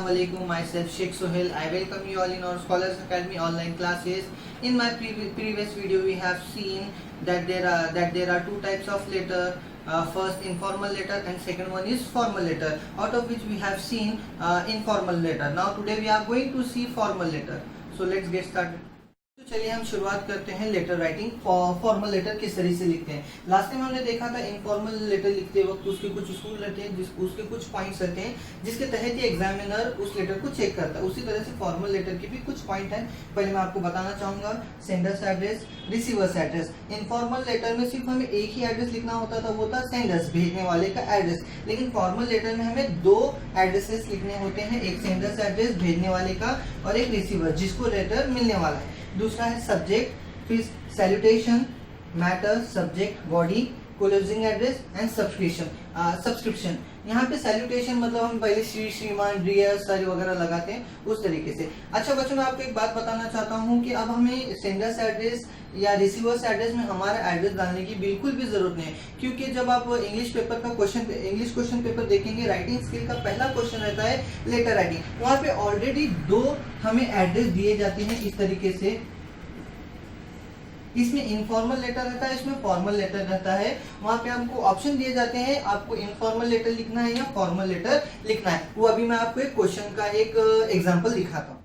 Assalamualaikum. Myself Sheikh Sohail. I welcome you all in our Scholars Academy online classes. In my previous video, we have seen that there are two types of letter. First informal letter and second one is formal letter. Out of which we have seen informal letter. Now today we are going to see formal letter. So let's get started. तो चलिए हम शुरुआत करते हैं letter writing. Formal letter किस तरह से लिखते हैं। लास्ट टाइम हमने देखा था इनफॉर्मल लेटर लिखते वक्त उसके कुछ उसूल रहते हैं, उसके कुछ पॉइंट्स रहते हैं जिसके तहत ही एग्जामिनर उस लेटर को चेक करता है। उसी तरह से फॉर्मल लेटर के भी कुछ पॉइंट हैं। पहले मैं आपको बताना चाहूंगा sender's address, receiver's address. Informal letter में सिर्फ हमें एक ही एड्रेस लिखना होता था, वो था सेंडर्स, भेजने वाले का एड्रेस। लेकिन फॉर्मल लेटर में हमें दो एड्रेसेस लिखने होते हैं, एक सेंडर्स एड्रेस भेजने वाले का और एक रिसीवर जिसको लेटर मिलने वाला है। दूसरा है सब्जेक्ट, फिर salutation, matter, subject, body, closing address and subscription. यहाँ पे सैल्यूटेशन मतलब हम पहले श्री, श्रीमान, डियर, सर वगैरह लगाते हैं उस तरीके से। अच्छा बच्चों, मैं आपको एक बात बताना चाहता हूँ कि अब हमें सेंडर्स एड्रेस या रिसीवर्स एड्रेस में हमारा एड्रेस डालने की बिल्कुल भी जरूरत नहीं है, क्योंकि जब आप इंग्लिश क्वेश्चन पेपर देखेंगे, राइटिंग स्किल का पहला क्वेश्चन रहता है लेटर राइटिंग। वहाँ पे ऑलरेडी दो हमें एड्रेस दिए जाते हैं इस तरीके से। इसमें इनफॉर्मल लेटर रहता है, इसमें फॉर्मल लेटर रहता है। वहां पे हमको ऑप्शन दिए जाते हैं, आपको इनफॉर्मल लेटर लिखना है या फॉर्मल लेटर लिखना है। वो अभी मैं आपको एक क्वेश्चन का एक एग्जांपल दिखाता हूँ।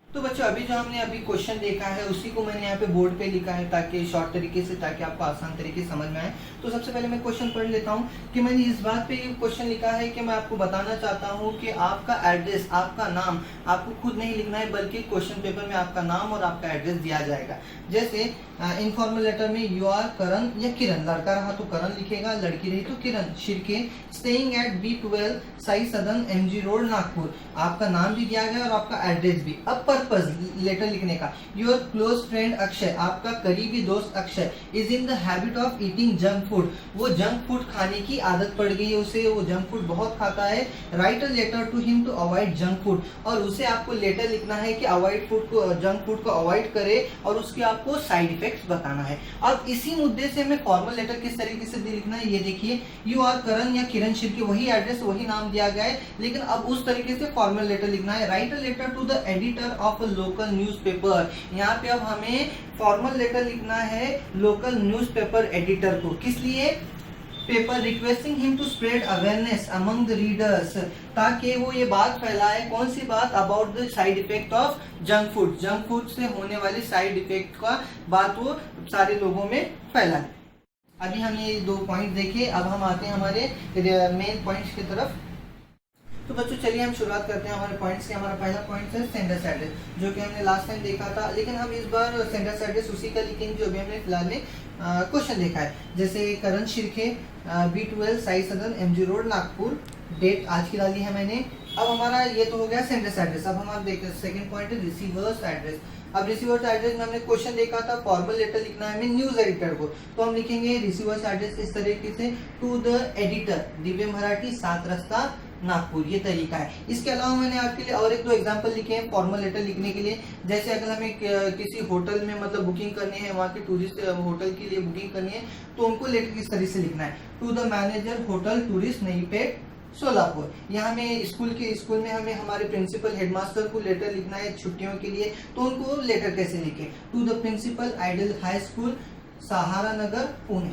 तो बच्चों अभी जो हमने अभी क्वेश्चन देखा है उसी को मैंने यहाँ पे बोर्ड पे लिखा है ताकि शॉर्ट तरीके से, ताकि आपको आसान तरीके से समझ में आए। तो सबसे पहले मैं क्वेश्चन पढ़ लेता हूँ कि मैंने इस बात पे ये क्वेश्चन लिखा है कि मैं आपको बताना चाहता हूँ कि आपका एड्रेस, आपका नाम आपको खुद नहीं लिखना है, बल्कि क्वेश्चन पेपर में आपका नाम और आपका एड्रेस दिया जाएगा। जैसे इनफॉर्मल लेटर में यू आर करण या किरण, लड़का रहा तो करण लिखेगा, लड़की रही तो Kiran, Shirke, staying at B12 Sai Sadan MG road Nagpur. आपका नाम भी दिया गया और आपका एड्रेस भी। अब पर्पस लेटर लिखने का, योर क्लोज फ्रेंड अक्षय, आपका करीबी दोस्त Akshay, is in the habit of eating junk food, वो जंक फूड खाने की आदत पड़ गई है उसे, वो जंक फूड बहुत खाता है। Write a letter to him to avoid junk food, और उसे आपको लेटर लिखना है कि अवॉइड फूड को, जंक फूड को अवॉइड करे और उसके आपको साइड इफेक्ट्स बताना है। अब इसी मुद्दे से हमें फॉर्मल लेटर किस तरीके से लिखना है ये देखिए। यू आर करण या किरण शिरके, वही एड्रेस वही नाम दिया गया है, लेकिन अब उस तरीके से फॉर्मल लेटर लिखना है। Write a letter to the editor of a local newspaper, यहाँ पे अब हमें फॉर्मल लेटर लिखना है लोकल न्यूज़पेपर एडिटर को। किस लिए? Paper requesting him to spread awareness among the readers, ताकि वो ये बात फैलाए। कौन सी बात? About the side effect of junk food, junk food से होने वाली साइड इफेक्ट का बात वो सारे लोगों में फैलाए। अभी हमने ये दो पॉइंट देखे, अब हम आते हैं हमारे मेन पॉइंट्स की तरफ। तो बच्चों चलिए हम शुरुआत करते हैं हमारे पॉइंट्स के। हमारा पहला पॉइंट है सेंडर्स एड्रेस, जो कि हमने लास्ट टाइम देखा था, लेकिन हम इस बार सेंडर्स एड्रेस उसी का लिखेंगे जो भी हमने फिलहाल में क्वेश्चन देखा है। जैसे करण Shirke, B12 Sai Sadan MG road Nagpur, date आज की डाली है मैंने। अब हमारा ये तो हो गया सेंडर्स एड्रेस। अब हम देखते हैं सेकंड पॉइंट है रिसीवर्स एड्रेस। अब रिसीवर्स एड्रेस में हमने क्वेश्चन देखा था, फॉर्मल लेटर लिखना है हमें न्यूज एडिटर को, तो हम लिखेंगे रिसीवर्स एड्रेस इस तरीके से, to the editor Divya Marathi 7 रस्ता नागपुर, ये तरीका है। इसके अलावा मैंने आपके लिए और एक दो एग्जांपल लिखे हैं फॉर्मल लेटर लिखने के लिए। जैसे अगर हमें किसी होटल में मतलब बुकिंग करनी है, वहाँ के टूरिस्ट होटल के लिए बुकिंग करनी है, तो उनको लेटर किस तरह से लिखना है? To the manager hotel tourist Naipet Solapur. यहाँ हमें स्कूल में हमें हमारे प्रिंसिपल हेडमास्टर को लेटर लिखना है छुट्टियों के लिए, तो उनको लेटर कैसे लिखे? To the principal ideal high school Sahara Nagar Pune.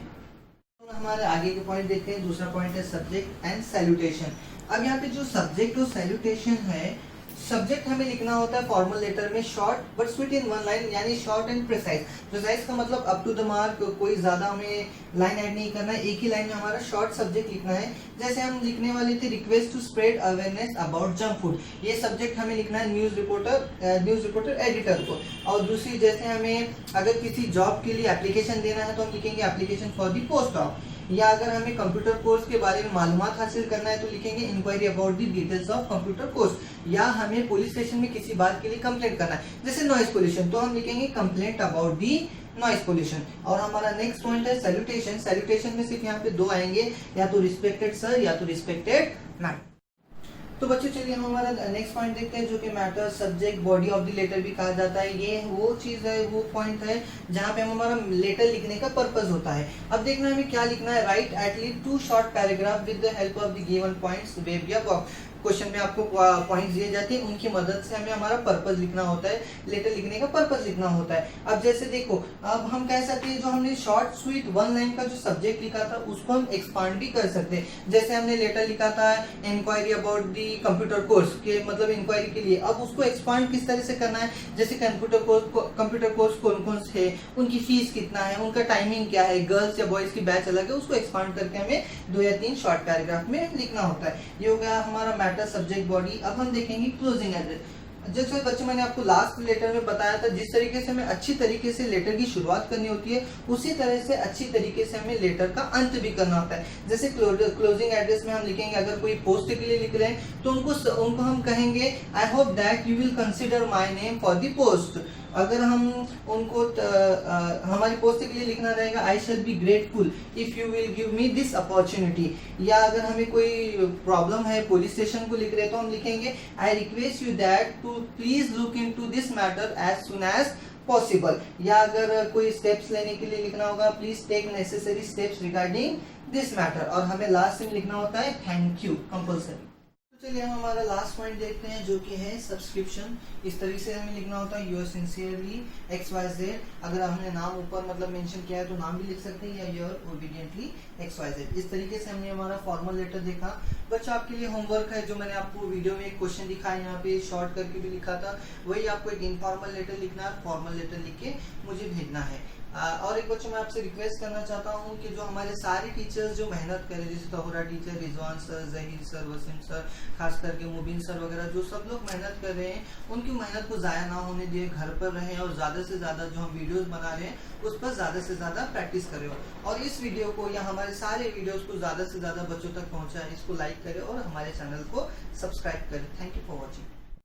तो हमारे आगे के पॉइंट देखते हैं। दूसरा पॉइंट है सब्जेक्ट एंड सैल्यूटेशन। अब यहाँ पे जो सब्जेक्ट और सैल्यूटेशन है, सब्जेक्ट हमें लिखना होता है फॉर्मल लेटर में short but sweet in one line, यानी शॉर्ट एंड प्रिसाइज। प्रिसाइज का मतलब अप टू द मार्क, कोई ज्यादा हमें लाइन ऐड नहीं करना है, एक ही लाइन में हमारा शॉर्ट सब्जेक्ट लिखना है। जैसे हम लिखने वाले थे request to spread awareness about junk food, ये सब्जेक्ट हमें लिखना है न्यूज रिपोर्टर एडिटर को। और दूसरी, जैसे हमें अगर किसी जॉब के लिए एप्लीकेशन देना है तो हम लिखेंगे application for the post of. या अगर हमें कंप्यूटर कोर्स के बारे में मालूमात हासिल करना है तो लिखेंगे inquiry about the details of computer course. या हमें पुलिस स्टेशन में किसी बात के लिए कंप्लेंट करना है जैसे नॉइज पोल्यूशन, तो हम लिखेंगे complaint about the noise pollution. और हमारा नेक्स्ट पॉइंट है सैल्यूटेशन। सैल्यूटेशन में सिर्फ यहाँ पे दो आएंगे, या तो रिस्पेक्टेड सर या तो रिस्पेक्टेड मैम। तो बच्चों चलिए हम हमारा नेक्स्ट पॉइंट देखते हैं जो कि matter subject body of the letter भी कहा जाता है। ये वो चीज है, वो पॉइंट है जहाँ पे हमारा लेटर लिखने का पर्पस होता है। अब देखना हमें क्या लिखना है, right at least 2 short paragraph with the help of the given points web या बॉक्स। क्वेश्चन में आपको पॉइंट्स दिए जाते हैं, उनकी मदद से हमें हमारा पर्पस लिखना होता है, लेटर लिखने का पर्पस लिखना होता है। अब जैसे देखो, अब हम कह सकते हैं जो हमने शॉर्ट स्वीट 1 लाइन का जो सब्जेक्ट लिखा था उसको हम एक्सपांड भी कर सकते हैं। जैसे हमने लेटर लिखा था inquiry about the computer course के मतलब इंक्वायरी के लिए, अब उसको एक्सपांड किस तरह से करना है, जैसे कंप्यूटर कोर्स कौन कौन से है, उनकी फीस कितना है, उनका टाइमिंग क्या है, गर्ल्स या बॉयज की बैच अलग है, उसको एक्सपांड करके हमें 2 या 3 शॉर्ट पैराग्राफ में लिखना होता है। ये हो गया हमारा मैटर सब्जेक्ट बॉडी। अब हम देखेंगे क्लोजिंग एड्रेस। जैसे बच्चों मैंने आपको लास्ट लेटर में बताया था, जिस तरीके से हमें अच्छी तरीके से लेटर की शुरुआत करनी होती है उसी तरह से अच्छी तरीके से हमें लेटर का अंत भी करना होता है। जैसे क्लोजिंग एड्रेस में हम लिखेंगे, अगर कोई पोस्ट के लिए लिख रहे हैं तो उनको हम कहेंगे I hope that you will consider my name for the post. अगर हम उनको हमारी पोस्ट के लिए लिखना रहेगा I shall be grateful if you will give me this opportunity. या अगर हमें कोई प्रॉब्लम है, पुलिस स्टेशन को लिख रहे हैं तो हम लिखेंगे I request you that to please look into this matter as soon as possible. या अगर कोई स्टेप्स लेने के लिए लिखना होगा please take necessary steps regarding this matter. और हमें लास्ट में लिखना होता है थैंक यू कंपल्सरी। चलिए हम हमारा लास्ट पॉइंट देखते हैं जो कि है सब्सक्रिप्शन। इस तरीके से हमें लिखना होता है योर सिंसियरली XYZ। अगर हमने नाम ऊपर मतलब मेंशन किया है तो नाम भी लिख सकते हैं, या योर ओबीडियंटली XYZ। इस तरीके से हमने हमारा फॉर्मल लेटर देखा। बच्चों आपके लिए होमवर्क है, जो मैंने आपको वीडियो में एक क्वेश्चन दिखाया यहाँ पे शॉर्ट करके भी लिखा था, वही आपको एक इनफॉर्मल लेटर लिखना है, फॉर्मल लेटर लिख के मुझे भेजना है। और एक बच्चों मैं आपसे रिक्वेस्ट करना चाहता हूँ कि जो हमारे सारे टीचर्स जो मेहनत करें, जैसे तोहरा teacher, Rizwan sir, Zaheer sir, Waseem sir, खास करके मुबीन सर वगैरह, जो सब लोग मेहनत कर रहे हैं उनकी मेहनत को ज़ाया ना होने दिए, घर पर रहें और ज़्यादा से ज़्यादा जो हम वीडियोस बना रहे हैं उस पर ज़्यादा से ज़्यादा प्रैक्टिस करें। और इस वीडियो को या हमारे सारे वीडियोस को ज़्यादा से ज़्यादा बच्चों तक पहुँचाएं, इसको लाइक करें और हमारे चैनल को सब्सक्राइब करें। Thank you for watching.